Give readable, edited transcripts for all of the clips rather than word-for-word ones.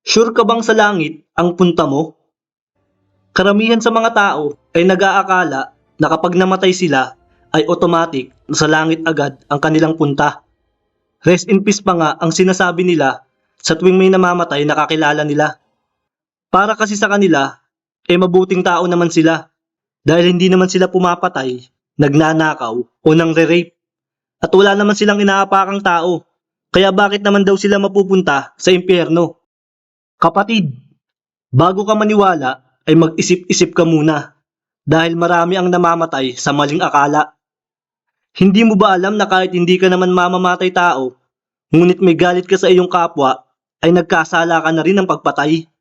Sure ka bang sa langit ang punta mo? Karamihan sa mga tao ay nag-aakala na kapag namatay sila ay automatic na sa langit agad ang kanilang punta. Rest in peace pa nga ang sinasabi nila sa tuwing may namamatay na kakilala nila. Para kasi sa kanila, mabuting tao naman sila dahil hindi naman sila pumapatay, nagnanakaw o nangre-rape at wala naman silang inaapakang tao. Kaya bakit naman daw sila mapupunta sa impyerno? Kapatid, bago ka maniwala ay mag-isip-isip ka muna dahil marami ang namamatay sa maling akala. Hindi mo ba alam na kahit hindi ka naman mamamatay tao, ngunit may galit ka sa iyong kapwa, ay nagkasala ka na rin ng pagpatay?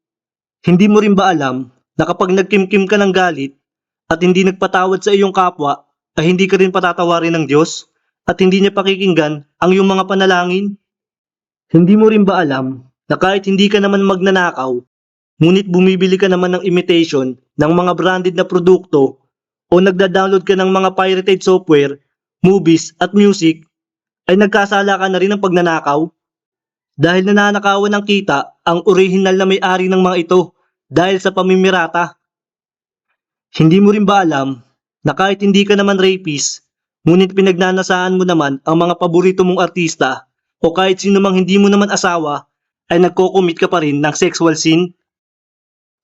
Hindi mo rin ba alam na kapag nagkimkim ka ng galit at hindi nagpatawad sa iyong kapwa, ay hindi ka rin patatawarin ng Diyos at hindi niya pakikinggan ang iyong mga panalangin? Hindi mo rin ba alam na kahit hindi ka naman magnanakaw, ngunit bumibili ka naman ng imitation ng mga branded na produkto o nagda-download ka ng mga pirated software, movies at music, ay nagkasala ka na rin ng pagnanakaw? Dahil nananakawan ng kita ang orihinal na may-ari ng mga ito dahil sa pamimirata. Hindi mo rin ba alam na kahit hindi ka naman rapist, ngunit pinagnanasaan mo naman ang mga paborito mong artista o kahit sino mang hindi mo naman asawa, ay nagko-commit ka pa rin ng sexual sin?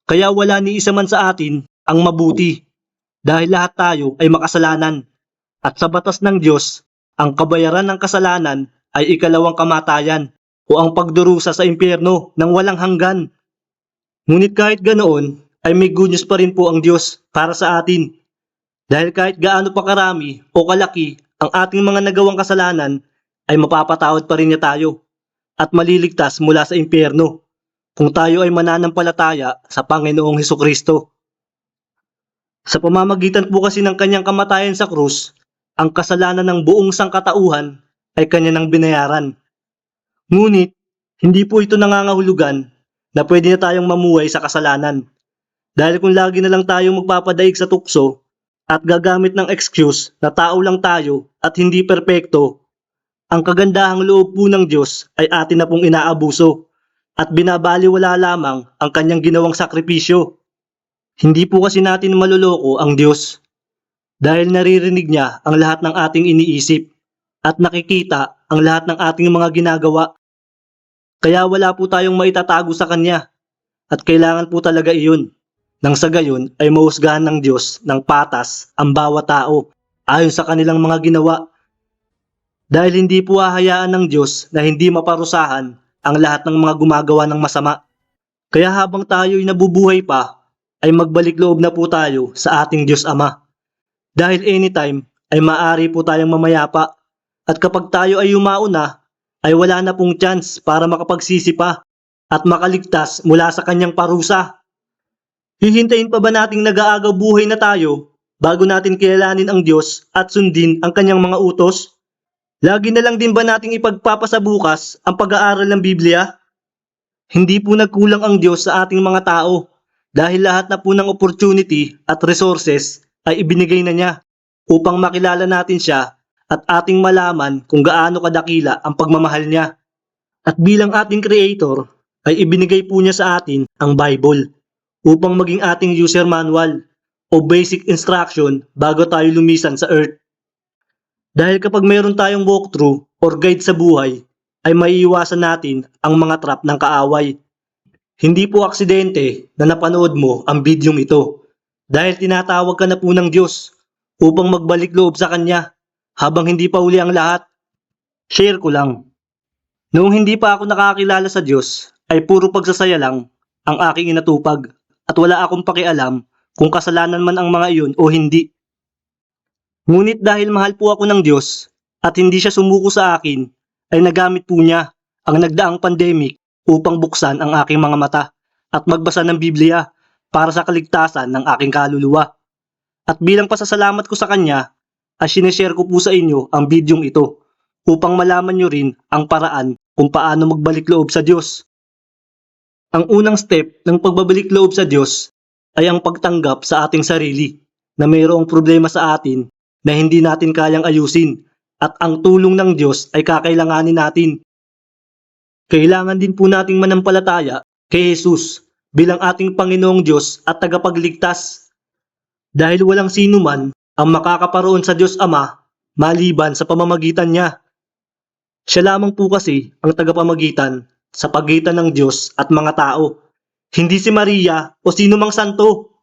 Kaya wala ni isa man sa atin ang mabuti dahil lahat tayo ay makasalanan. At sa batas ng Diyos, ang kabayaran ng kasalanan ay ikalawang kamatayan o ang pagdurusa sa impyerno ng walang hanggan. Ngunit kahit ganoon, ay may good news pa rin po ang Diyos para sa atin. Dahil kahit gaano pa karami o kalaki ang ating mga nagawang kasalanan, ay mapapatawad pa rin niya tayo at maliligtas mula sa impyerno kung tayo ay mananampalataya sa Panginoong Hesukristo. Sa pamamagitan po kasi ng kanyang kamatayan sa krus, ang kasalanan ng buong sangkatauhan ay kanya nang binayaran. Ngunit, hindi po ito nangangahulugan na pwede na tayong mamuhay sa kasalanan. Dahil kung lagi na lang tayong magpapadaig sa tukso at gagamit ng excuse na tao lang tayo at hindi perpekto, ang kagandahang loob po ng Diyos ay atin na pong inaabuso at binabaliwala lamang ang kanyang ginawang sakripisyo. Hindi po kasi natin maluloko ang Diyos dahil naririnig niya ang lahat ng ating iniisip at nakikita ang lahat ng ating mga ginagawa. Kaya wala po tayong maitatago sa kanya at kailangan po talaga iyon. Nang sa gayon ay mahusgahan ng Diyos ng patas ang bawat tao ayon sa kanilang mga ginawa. Dahil hindi po hahayaan ng Diyos na hindi maparusahan ang lahat ng mga gumagawa ng masama. Kaya habang tayo'y nabubuhay pa, ay magbalik loob na po tayo sa ating Diyos Ama. Dahil anytime ay maaari po tayong mamayapa at kapag tayo ay yumauna, ay wala na pong chance para makapagsisi pa at makaligtas mula sa kanyang parusa. Hihintayin pa ba nating nag-aagaw buhay na tayo bago natin kilalanin ang Diyos at sundin ang kanyang mga utos? Lagi na lang din ba nating ipagpapasabukas ang pag-aaral ng Biblia? Hindi po nagkulang ang Diyos sa ating mga tao dahil lahat na po ng opportunity at resources ay ibinigay na niya upang makilala natin siya at ating malaman kung gaano kadakila ang pagmamahal niya. At bilang ating creator ay ibinigay po niya sa atin ang Bible upang maging ating user manual o basic instruction bago tayo lumisan sa earth. Dahil kapag mayroon tayong walkthrough or guide sa buhay, ay maiiwasan natin ang mga trap ng kaaway. Hindi po aksidente na napanood mo ang bidyong ito dahil tinatawag ka na po ng Diyos upang magbalik loob sa Kanya habang hindi pa uli ang lahat. Share ko lang. Noong hindi pa ako nakakilala sa Diyos, ay puro pagsasaya lang ang aking inatupag at wala akong pakialam kung kasalanan man ang mga iyon o hindi. Ngunit dahil mahal po ako ng Diyos at hindi siya sumuko sa akin, ay nagamit po niya ang nagdaang pandemic upang buksan ang aking mga mata at magbasa ng Biblia para sa kaligtasan ng aking kaluluwa. At bilang pasasalamat ko sa Kanya, ay sineshare ko po sa inyo ang bidyong ito upang malaman nyo rin ang paraan kung paano magbalik loob sa Diyos. Ang unang step ng pagbabalik loob sa Diyos ay ang pagtanggap sa ating sarili na mayroong problema sa atin na hindi natin kayang ayusin at ang tulong ng Diyos ay kakailanganin natin. Kailangan din po nating manampalataya kay Jesus bilang ating Panginoong Diyos at tagapagligtas. Dahil walang sino man ang makakaparoon sa Diyos Ama maliban sa pamamagitan niya. Siya lamang po kasi ang tagapamagitan sa pagitan ng Diyos at mga tao. Hindi si Maria o sino mang santo.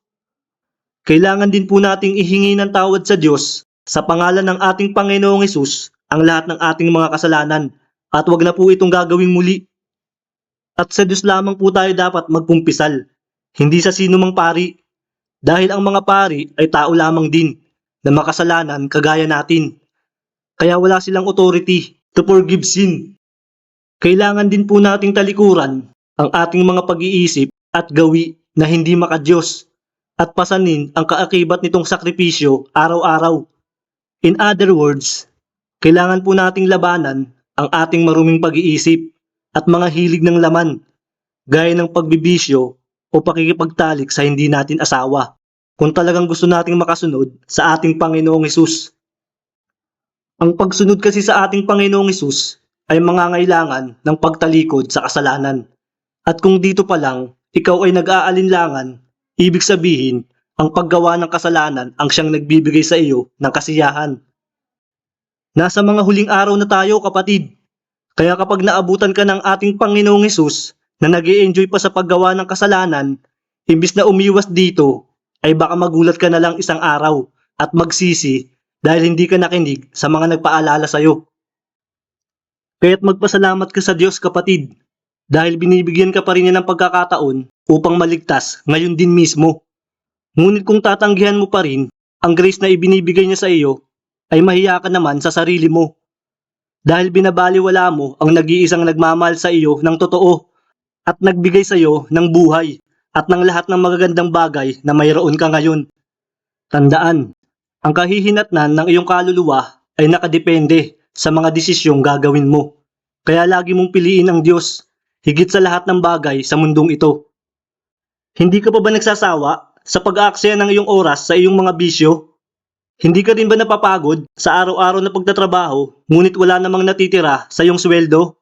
Kailangan din po nating ihingi ng tawad sa Diyos sa pangalan ng ating Panginoong Hesus ang lahat ng ating mga kasalanan at wag na po itong gagawing muli. At sa Diyos lamang po tayo dapat magkumpisal, hindi sa sino mang pari. Dahil ang mga pari ay tao lamang din na makasalanan kagaya natin. Kaya wala silang authority to forgive sin. Kailangan din po nating talikuran ang ating mga pag-iisip at gawi na hindi makadiyos at pasanin ang kaakibat nitong sakripisyo araw-araw. In other words, kailangan po nating labanan ang ating maruming pag-iisip at mga hilig ng laman, gaya ng pagbibisyo o pakikipagtalik sa hindi natin asawa, kung talagang gusto nating makasunod sa ating Panginoong Hesus. Ang pagsunod kasi sa ating Panginoong Hesus ay mangangailangan ng pagtalikod sa kasalanan. At kung dito pa lang, ikaw ay nag-aalinlangan, ibig sabihin, ang paggawa ng kasalanan ang siyang nagbibigay sa iyo ng kasiyahan. Nasa mga huling araw na tayo, kapatid. Kaya kapag naabutan ka ng ating Panginoong Hesus na nag-i-enjoy pa sa paggawa ng kasalanan, imbis na umiwas dito, ay baka magulat ka na lang isang araw at magsisi dahil hindi ka nakinig sa mga nagpaalala sa iyo. Kaya't magpasalamat ka sa Diyos, kapatid, dahil binibigyan ka pa rin niya ng pagkakataon upang maligtas ngayon din mismo. Ngunit kung tatanggihan mo pa rin ang grace na ibinibigay niya sa iyo, ay mahiya ka naman sa sarili mo. Dahil binabaliwala mo ang nag-iisang nagmamahal sa iyo ng totoo at nagbigay sa iyo ng buhay at ng lahat ng magagandang bagay na mayroon ka ngayon. Tandaan, ang kahihinatnan ng iyong kaluluwa ay nakadepende sa mga desisyong gagawin mo. Kaya lagi mong piliin ang Diyos higit sa lahat ng bagay sa mundong ito. Hindi ka pa ba nagsasawa sa pag-aaksaya ng iyong oras sa iyong mga bisyo? Hindi ka rin ba napapagod sa araw-araw na pagtatrabaho ngunit wala namang natitira sa iyong sweldo?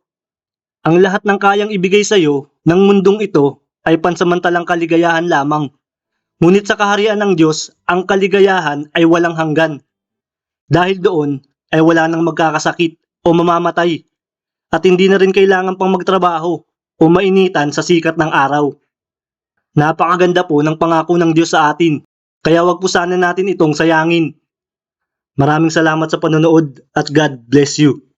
Ang lahat ng kayang ibigay sa iyo ng mundong ito ay pansamantalang kaligayahan lamang. Ngunit sa kaharian ng Diyos, ang kaligayahan ay walang hanggan. Dahil doon ay wala nang magkakasakit o mamamatay at hindi na rin kailangan pang magtrabaho o mainitan sa sikat ng araw. Napakaganda po ng pangako ng Diyos sa atin, kaya wag po sana natin itong sayangin. Maraming salamat sa panonood at God bless you.